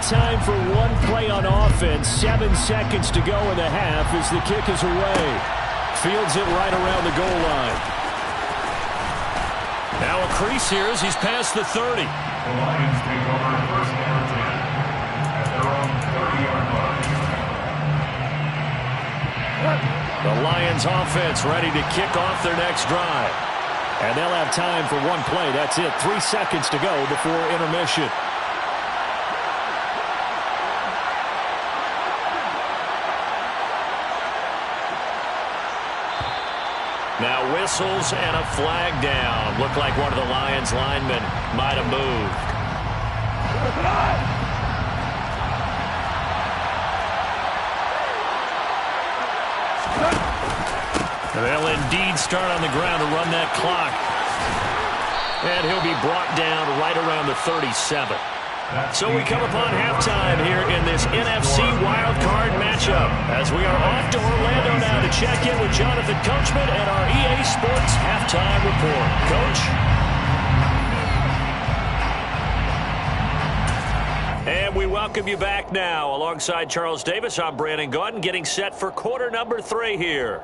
time for one play on offense. 7 seconds to go in the half as the kick is away. Fields it right around the goal line. Now a crease here as he's past the 30. The Lions take over first down 10 at their own 30-yard line. The Lions offense ready to kick off their next drive. And they'll have time for one play. That's it. 3 seconds to go before intermission. Now whistles and a flag down. Looked like one of the Lions linemen might have moved. They'll indeed start on the ground to run that clock. And he'll be brought down right around the 37. So we come upon halftime here in this NFC wildcard matchup as we are off to Orlando now to check in with Jonathan Coachman and our EA Sports Halftime Report. Coach? And we welcome you back now. Alongside Charles Davis, I'm Brandon Gaudin, getting set for quarter number 3 here.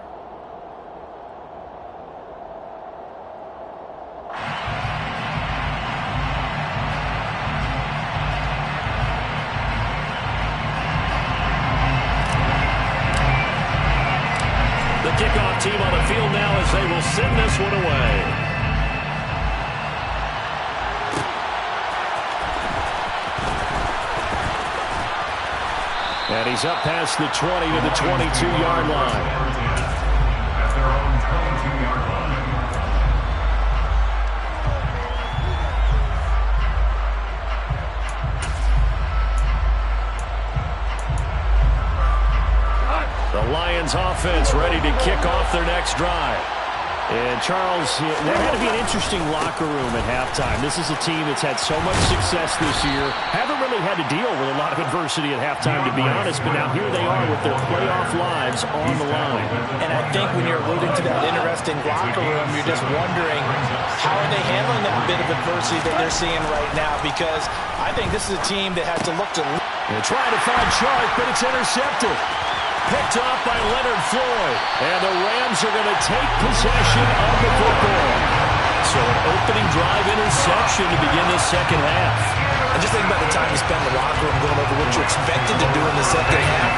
Kickoff team on the field now as they will send this one away. And he's up past the 20 to the 22-yard line. At their own 22-yard line. The Lions offense ready to kick off their next drive. And Charles, there had to be an interesting locker room at halftime. This is a team that's had so much success this year. Haven't really had to deal with a lot of adversity at halftime, to be honest. But now here they are with their playoff lives on the line. And I think when you're alluding to that interesting locker room, you're just wondering how are they handling that bit of adversity that they're seeing right now? Because I think this is a team that has to look to... They're trying to find Chark, but it's intercepted. Picked off by Leonard Floyd. And the Rams are going to take possession of the football. So an opening drive interception to begin the second half. And just think about the time you spend in the locker room going over what you expected to do in the second half.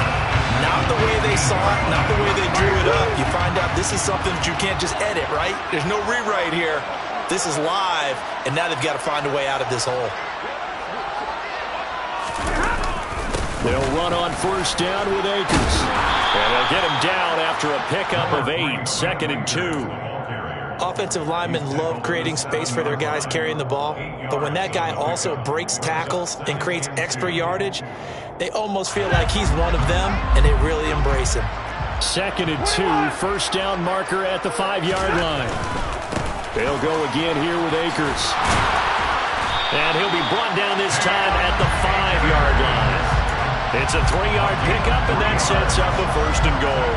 Not the way they saw it, not the way they drew it up. You find out this is something that you can't just edit, right? There's no rewrite here. This is live, and now they've got to find a way out of this hole. They'll run on first down with Akers. And they'll get him down after a pickup of 8, 2nd and 2. Offensive linemen love creating space for their guys carrying the ball, but when that guy also breaks tackles and creates extra yardage, they almost feel like he's one of them, and they really embrace him. 2nd and 2, first down marker at the 5-yard line. They'll go again here with Akers. And he'll be brought down this time at the 5-yard line. It's a 3-yard pickup, and that sets up a 1st and goal.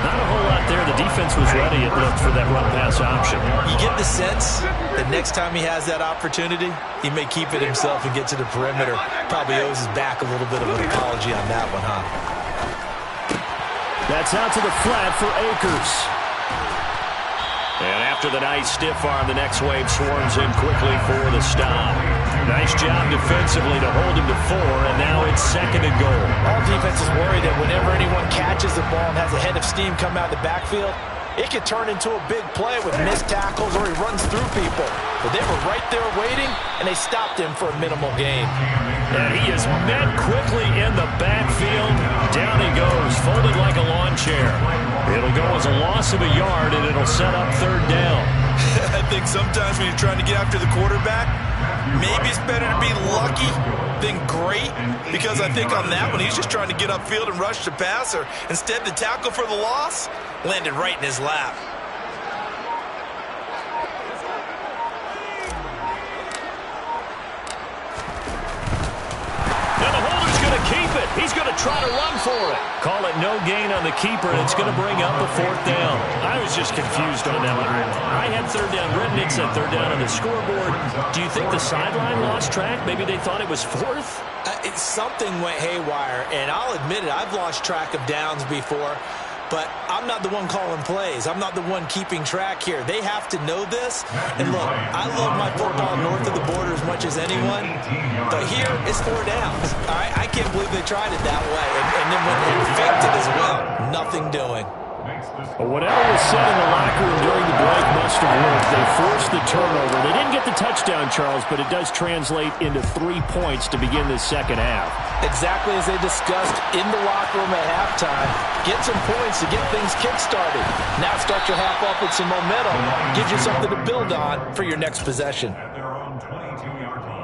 Not a whole lot there. The defense was ready, it looked, for that run-pass option. You get the sense that next time he has that opportunity, he may keep it himself and get to the perimeter. Probably owes his back a little bit of an apology on that one, huh? That's out to the flat for Akers. And after the nice stiff arm, the next wave swarms in quickly for the stop. Nice job defensively to hold him to 4, and now it's 2nd and goal. All defenses worry that whenever anyone catches the ball and has a head of steam come out of the backfield, it could turn into a big play with missed tackles or he runs through people. But they were right there waiting, and they stopped him for a minimal gain. And he is met quickly in the backfield. Down he goes, folded like a lawn chair. It'll go as a loss of a yard, and it'll set up 3rd down. I think sometimes when you're trying to get after the quarterback, maybe it's better to be lucky than great, because I think on that one, he's just trying to get upfield and rush the passer. Instead, the tackle for the loss landed right in his lap. Now the holder's going to keep it. He's going to try to run for it. Call it no gain on the keeper, and it's going to bring up a 4th down. I was just confused on that one. I had 3rd down written. It said 3rd down on the scoreboard. Do you think the sideline lost track? Maybe they thought it was 4th? Something went haywire, and I'll admit it, I've lost track of downs before, but I'm not the one calling plays. I'm not the one keeping track here. They have to know this. And look, I love my football north of the border as much as anyone, but here it's 4 downs. All right? I can't believe they tried it that way, and then went and faked it as well. Nothing doing. Well, whatever was said in the locker room during the break must have worked. They forced the turnover. They didn't get the touchdown, Charles, but it does translate into 3 points to begin this second half. Exactly as they discussed in the locker room at halftime. Get some points to get things kick-started. Now start your half off with some momentum. Gives you something to build on for your next possession. At their own 22-yard line.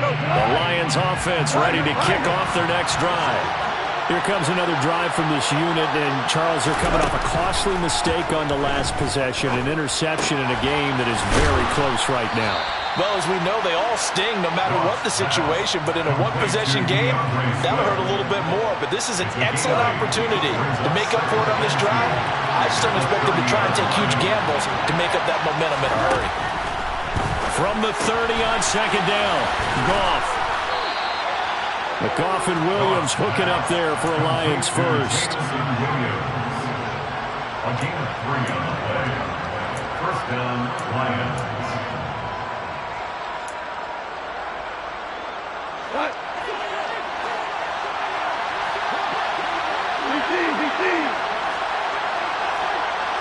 The Lions offense ready to kick off their next drive. Here comes another drive from this unit, and Charles, are coming off a costly mistake on the last possession, an interception in a game that is very close right now. Well, as we know, they all sting no matter what the situation, but in a one-possession game, that'll hurt a little bit more. But this is an excellent opportunity to make up for it on this drive. I just don't expect them to try and take huge gambles to make up that momentum in a hurry. From the 30 on second down, Goff. McGough and Williams hooking up there for a Lions first. First down, Lions.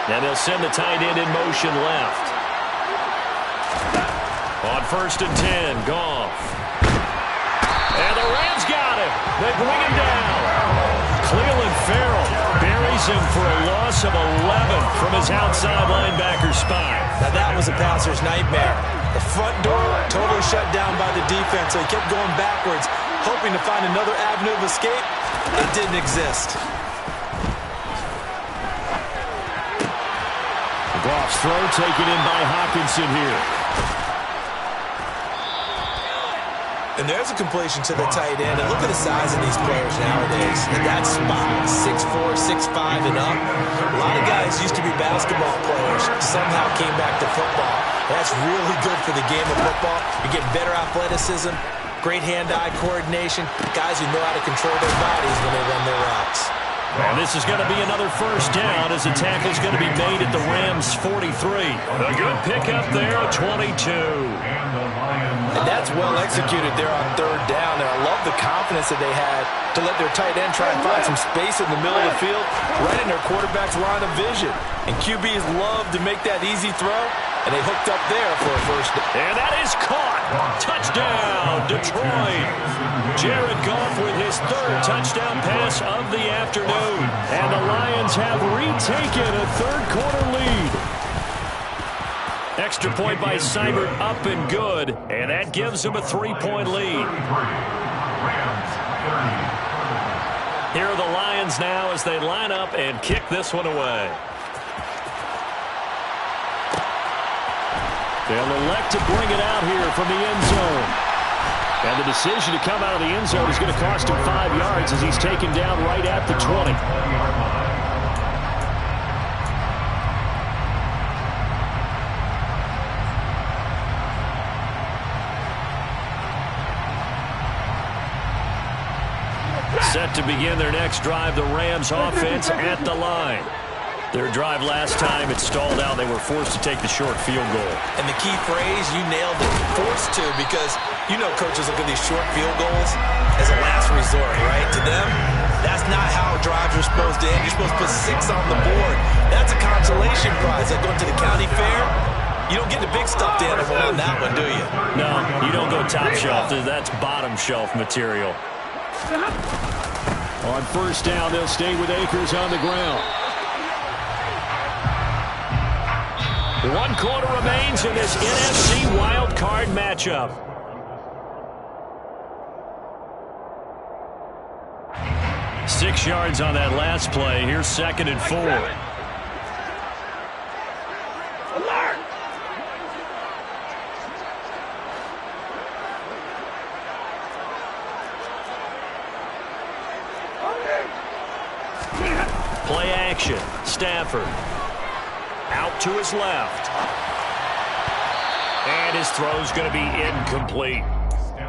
And they'll send the tight end in motion left. On first and 10, Goff. And the Rams got him. They bring him down. Clelin Ferrell buries him for a loss of 11 from his outside linebacker spot. Now that was a passer's nightmare. The front door totally shut down by the defense, so he kept going backwards, hoping to find another avenue of escape. It didn't exist. Goff's throw taken in by Hockenson here. And there's a completion to the tight end. And look at the size of these players nowadays. And that spot, 6'4", 6'5", and up. A lot of guys used to be basketball players, somehow came back to football. That's really good for the game of football. You get better athleticism, great hand-eye coordination, guys who know how to control their bodies when they run their routes. And this is going to be another first down as the tackle is going to be made at the Rams' 43. A good pickup there, 22. And that's well executed there on third down. And I love the confidence that they had to let their tight end try and find some space in the middle of the field, right in their quarterback's line of vision. And QBs love to make that easy throw, and they hooked up there for a first down. And that is caught. Touchdown, Detroit. Jared Goff with his third touchdown pass of the afternoon. And the Lions have retaken a third-quarter lead. Extra point by Seibert, up and good. And that gives them a 3-point lead. Here are the Lions now as they line up and kick this one away. They'll elect to bring it out here from the end zone. And the decision to come out of the end zone is going to cost him 5 yards as he's taken down right at the 20. Set to begin their next drive, the Rams offense at the line. Their drive last time, it stalled out. They were forced to take the short field goal. And the key phrase, you nailed it, forced to, because you know coaches look at these short field goals as a last resort, right? To them, that's not how drives are supposed to end. You're supposed to put 6 on the board. That's a consolation prize. Like going to the county fair, you don't get the big stuffed animal on that one, do you? No, you don't go top shelf. That's bottom shelf material. On first down, they'll stay with Akers on the ground. 1 quarter remains in this NFC wild card matchup. Six yards on that last play. Here's 2nd and 4. Play action. Stafford. Out to his left. And his throw's going to be incomplete.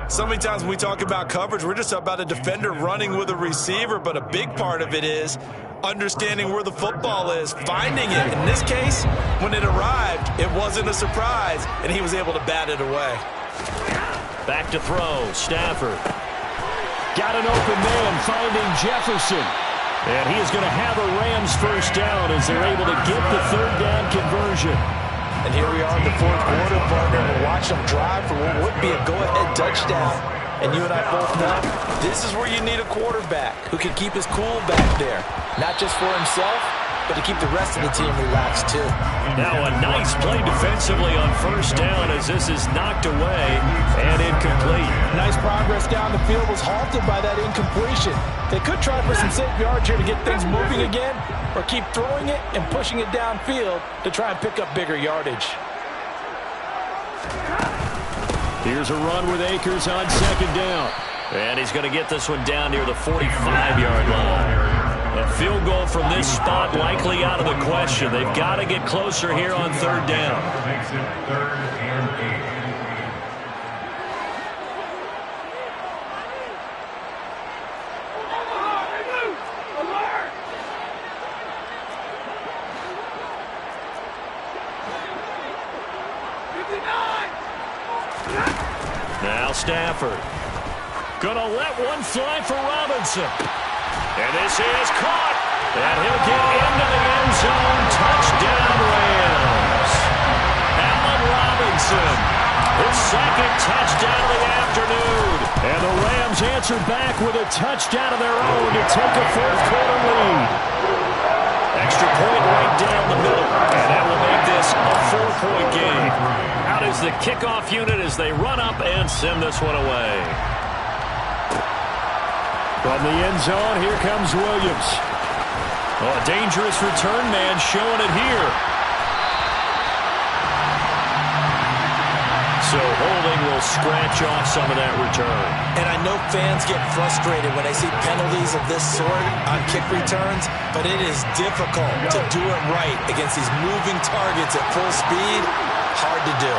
So many times when we talk about coverage, we're just about a defender running with a receiver, but a big part of it is understanding where the football is, finding it. In this case, when it arrived, it wasn't a surprise, and he was able to bat it away. Back to throw, Stafford. Got an open man, finding Jefferson. And he is going to have a Rams first down as they're able to get the third down conversion. And here we are in the fourth quarter, partner. We'll watch them drive for what would be a go-ahead touchdown. And you and I both know this is where you need a quarterback who can keep his cool back there. Not just for himself, but to keep the rest of the team relaxed too. Now a nice play defensively on first down as this is knocked away and incomplete. Nice progress down the field was halted by that incompletion. They could try for some safe yards here to get things moving again, or keep throwing it and pushing it downfield to try and pick up bigger yardage. Here's a run with Akers on second down. And he's going to get this one down near the 45-yard line. A field goal from this spot likely out of the question. They've got to get closer here on third down. Makes it 3rd and 8. Now Stafford. Gonna let one fly for Robinson. And this is caught. And he'll get into the end zone. Touchdown Rams. Allen Robinson. His second touchdown of the afternoon. And the Rams answered back with a touchdown of their own to take a fourth quarter lead. Extra point right down the middle. And that will make this a 4-point game. Out is the kickoff unit as they run up and send this one away. From the end zone, here comes Williams. Oh, a dangerous return man showing it here. So holding will scratch off some of that return. And I know fans get frustrated when they see penalties of this sort on kick returns, but it is difficult to do it right against these moving targets at full speed. Hard to do.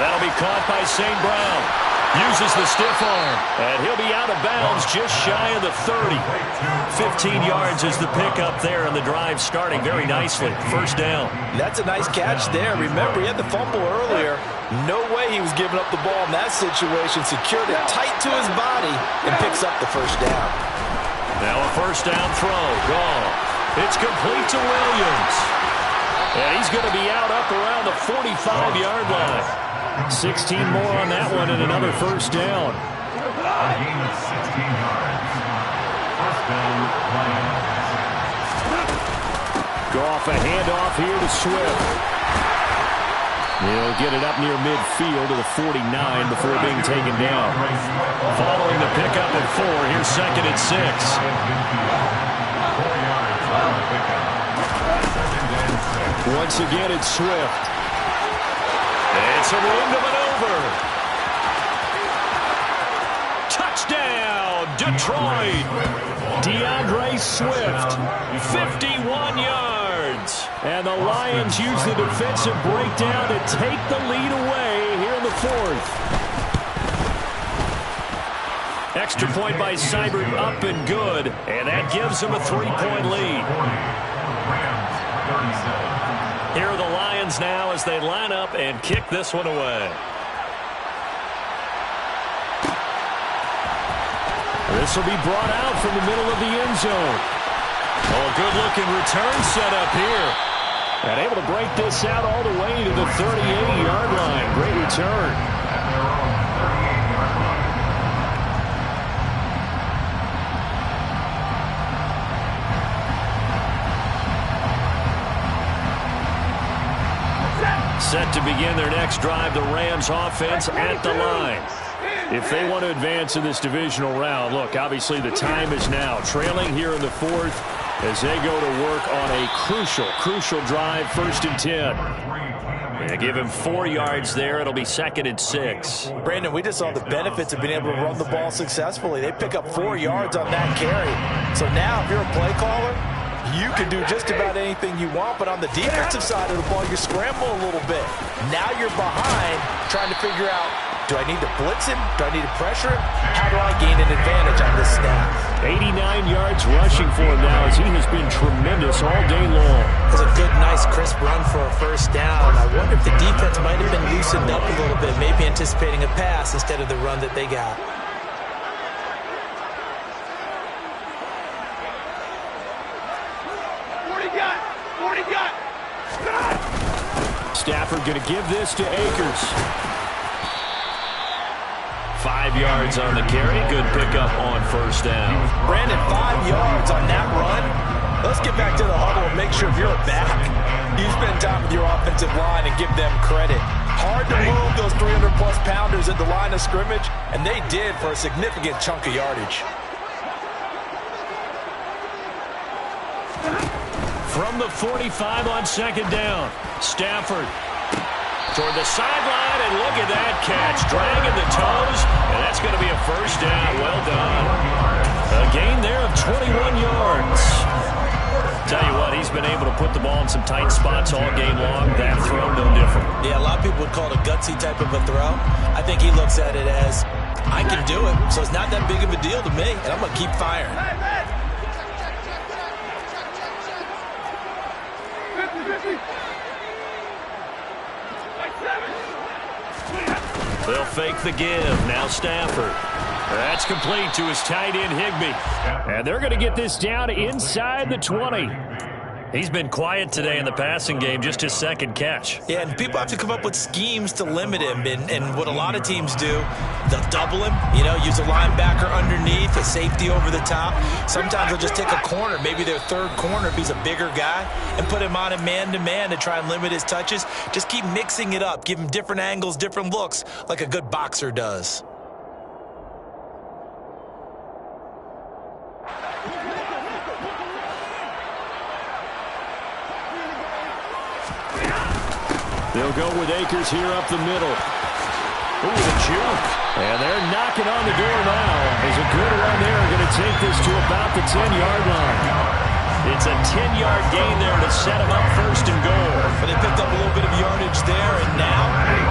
That'll be caught by St. Brown. Uses the stiff arm. And he'll be out of bounds just shy of the 30. 15 yards is the pickup there, and the drive starting very nicely. First down. That's a nice catch there. Remember, he had the fumble earlier. No way he was giving up the ball in that situation. Secured it tight to his body and picks up the first down. Now a first down throw. Gone. It's complete to Williams. And he's going to be out up around the 45-yard line. 16 more on that one and another first down. A gain of 16 yards. First down, Lions. Goff a handoff here to Swift. He'll get it up near midfield to the 49 before being taken down. Following the pickup at 4, here's second and 6. 4 yards on the pickup. Second and 6. Once again, it's Swift. It's a room to maneuver. Touchdown, Detroit. DeAndre Swift. 51 yards. And the Lions use the defensive breakdown to take the lead away here in the fourth. Extra point by Seibert up and good. And that gives them a 3-point lead. Rams 37. Here are the Lions now as they line up and kick this one away. This will be brought out from the middle of the end zone. Oh, good-looking return set up here. And able to break this out all the way to the 38-yard line. Great return. At their own 38-yard line. Set to begin their next drive, the Rams offense at the line. If they want to advance in this divisional round, look, obviously the time is now. Trailing here in the fourth as they go to work on a crucial drive, 1st and 10. They give him 4 yards there. It'll be 2nd and 6. Brandon, we just saw the benefits of being able to run the ball successfully. They pick up 4 yards on that carry. So now, if you're a play caller, you can do just about anything you want, but on the defensive side of the ball, you scramble a little bit. Now you're behind, trying to figure out, do I need to blitz him? Do I need to pressure him? How do I gain an advantage on this snap? 89 yards rushing for him now as he has been tremendous all day long. It's a good, nice, crisp run for a first down. I wonder if the defense might have been loosened up a little bit, maybe anticipating a pass instead of the run that they got. Stafford going to give this to Akers. 5 yards on the carry. Good pickup on first down. Brandon, 5 yards on that run. Let's get back to the huddle and make sure if you're a back, you spend time with your offensive line and give them credit. Hard to move those 300-plus pounders at the line of scrimmage, and they did for a significant chunk of yardage. From the 45 on 2nd down, Stafford toward the sideline, and look at that catch. Dragging the toes, and that's going to be a first down. Well done. A gain there of 21 yards. Tell you what, he's been able to put the ball in some tight spots all game long. That throw, no different. Yeah, a lot of people would call it a gutsy type of a throw. I think he looks at it as, I can do it, so it's not that big of a deal to me, and I'm going to keep firing. They'll fake the give. Now Stafford. That's complete to his tight end, Higbee. And they're going to get this down inside the 20. He's been quiet today in the passing game, just his 2nd catch. Yeah, and people have to come up with schemes to limit him. And what a lot of teams do, they'll double him, use a linebacker underneath, a safety over the top. Sometimes they'll just take a corner, maybe their 3rd corner if he's a bigger guy, and put him on a man-to-man to try and limit his touches. Just keep mixing it up. Give him different angles, different looks, like a good boxer does. They'll go with Akers here up the middle. Ooh, the juke. And they're knocking on the door now. There's a good run there. Going to take this to about the 10-yard line. It's a 10-yard gain there to set him up 1st and goal. But they picked up a little bit of yardage there, and now,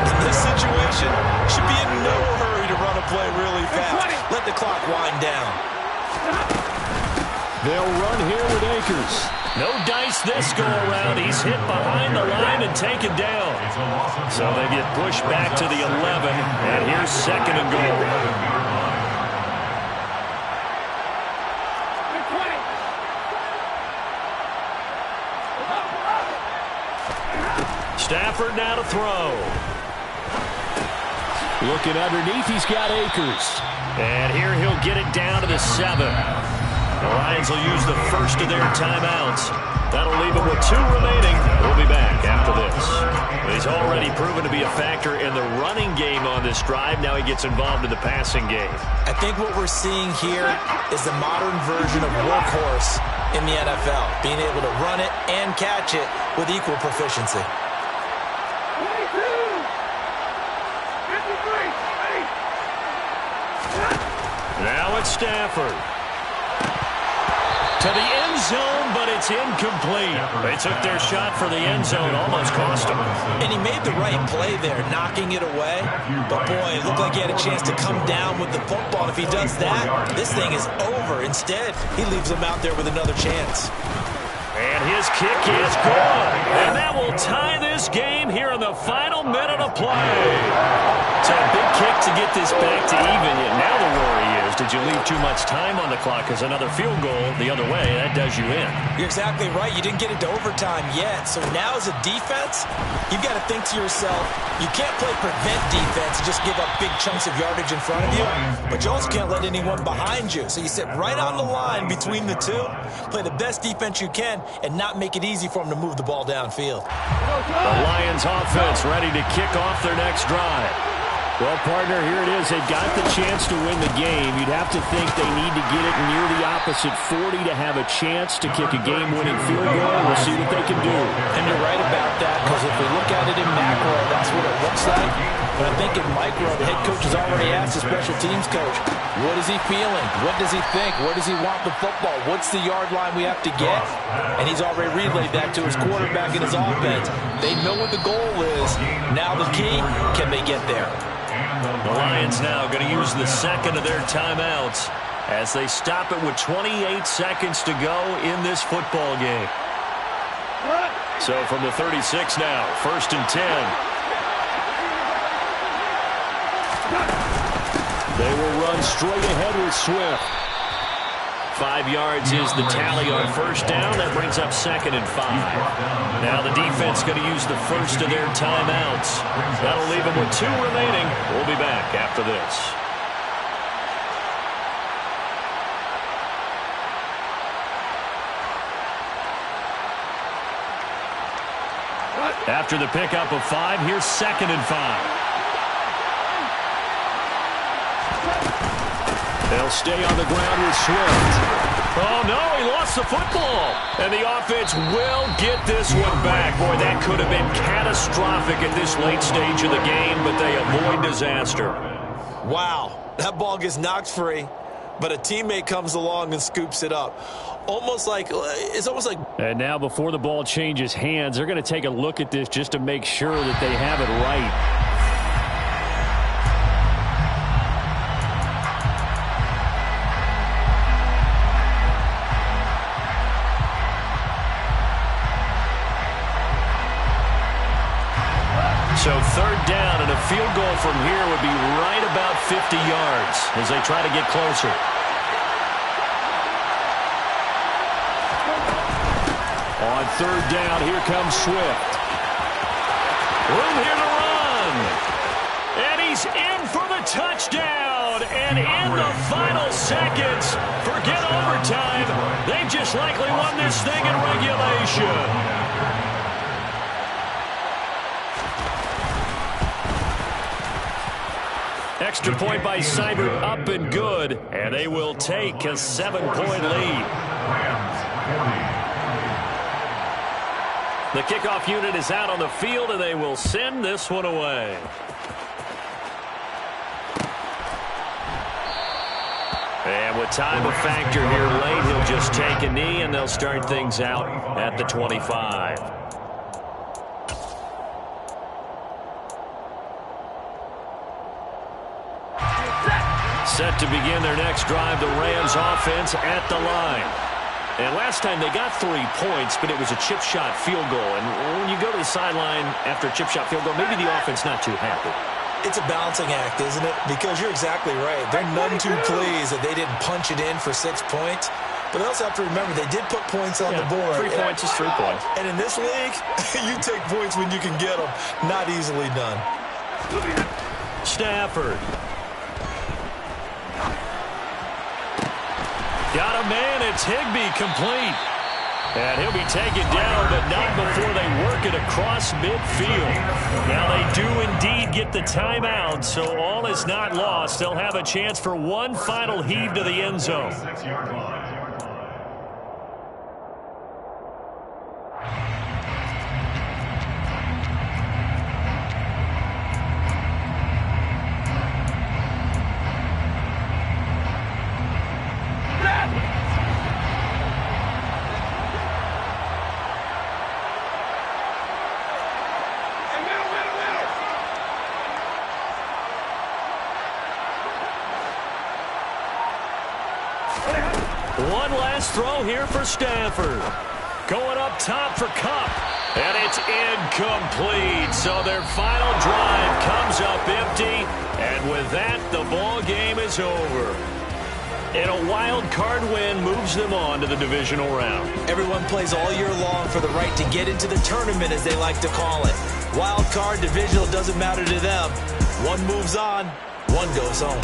in this situation, should be in no hurry to run a play really fast. Let the clock wind down. They'll run here with Akers. No dice this go-around. He's hit behind the line and taken down. So they get pushed back to the 11, and here's 2nd and goal. Stafford now to throw. Looking underneath, he's got Akers. And here he'll get it down to the 7. The Lions will use the first of their timeouts. That'll leave them with 2 remaining. We'll be back after this. He's already proven to be a factor in the running game on this drive. Now he gets involved in the passing game. I think what we're seeing here is the modern version of workhorse in the NFL. Being able to run it and catch it with equal proficiency. 22, 53, Now it's Stafford. To the end zone, but it's incomplete. They took their shot for the end zone, almost cost them. And he made the right play there, knocking it away. But, boy, it looked like he had a chance to come down with the football. If he does that, this thing is over. Instead, he leaves him out there with another chance. And his kick is good. And that will tie this game here in the final minute of play. So a big kick to get this back to even. And now the worry is, did you leave too much time on the clock? Because another field goal the other way, that does you in. You're exactly right. You didn't get it to overtime yet. So now as a defense, you've got to think to yourself, you can't play prevent defense and just give up big chunks of yardage in front of you. But you also can't let anyone behind you. So you sit right on the line between the two, play the best defense you can, and not make it easy for them to move the ball downfield. The Lions offense ready to kick off their next drive. Well, partner, here it is. They've got the chance to win the game. You'd have to think they need to get it near the opposite 40 to have a chance to kick a game-winning field goal. We'll see what they can do. And you're right about that, because if we look at it in macro, that's what it looks like. But I think in micro, the head coach has already asked the special teams coach, what is he feeling? What does he think? Where does he want the football? What's the yard line we have to get? And he's already relayed that to his quarterback and his offense. They know what the goal is. Now the key, can they get there? The Lions now going to use the second of their timeouts as they stop it with 28 seconds to go in this football game. So from the 36 now, 1st and 10. They will run straight ahead with Swift. 5 yards is the tally on 1st down. That brings up 2nd and 5. Now the defense going to use the first of their timeouts. That'll leave them with 2 remaining. We'll be back after this. After the pickup of 5, here's 2nd and 5. They'll stay on the ground with Swift. Oh, no, he lost the football. And the offense will get this one back. Boy, that could have been catastrophic at this late stage of the game, but they avoid disaster. Wow, that ball gets knocked free, but a teammate comes along and scoops it up. It's almost like... And now before the ball changes hands, they're going to take a look at this just to make sure that they have it right. So 3rd down, and a field goal from here would be right about 50 yards as they try to get closer. On 3rd down, here comes Swift. Room here to run. And he's in for the touchdown. And in the final seconds, forget overtime. They've just likely won this thing in regulation. Extra point by Seibert, up and good, and they will take a 7-point lead. The kickoff unit is out on the field, and they will send this one away. And with time a factor here late, he'll just take a knee, and they'll start things out at the 25. Set to begin their next drive, the Rams offense at the line. And last time they got 3 points, but it was a chip shot field goal. And when you go to the sideline after a chip shot field goal, maybe the offense not too happy. It's a balancing act, isn't it? Because you're exactly right. They're none too pleased that they didn't punch it in for 6 points. But they also have to remember they did put points on the board. 3 points is 3 points. And in this league, you take points when you can get them. Not easily done. Stafford. Got a man, it's Higbee, complete. And he'll be taken down, but not before they work it across midfield. Now they do indeed get the timeout, so all is not lost. They'll have a chance for one final heave to the end zone. One last throw here for Stafford. Going up top for Kupp. And it's incomplete. So their final drive comes up empty. And with that, the ball game is over. And a wild card win moves them on to the divisional round. Everyone plays all year long for the right to get into the tournament, as they like to call it. Wild card, divisional, doesn't matter to them. One moves on, one goes home.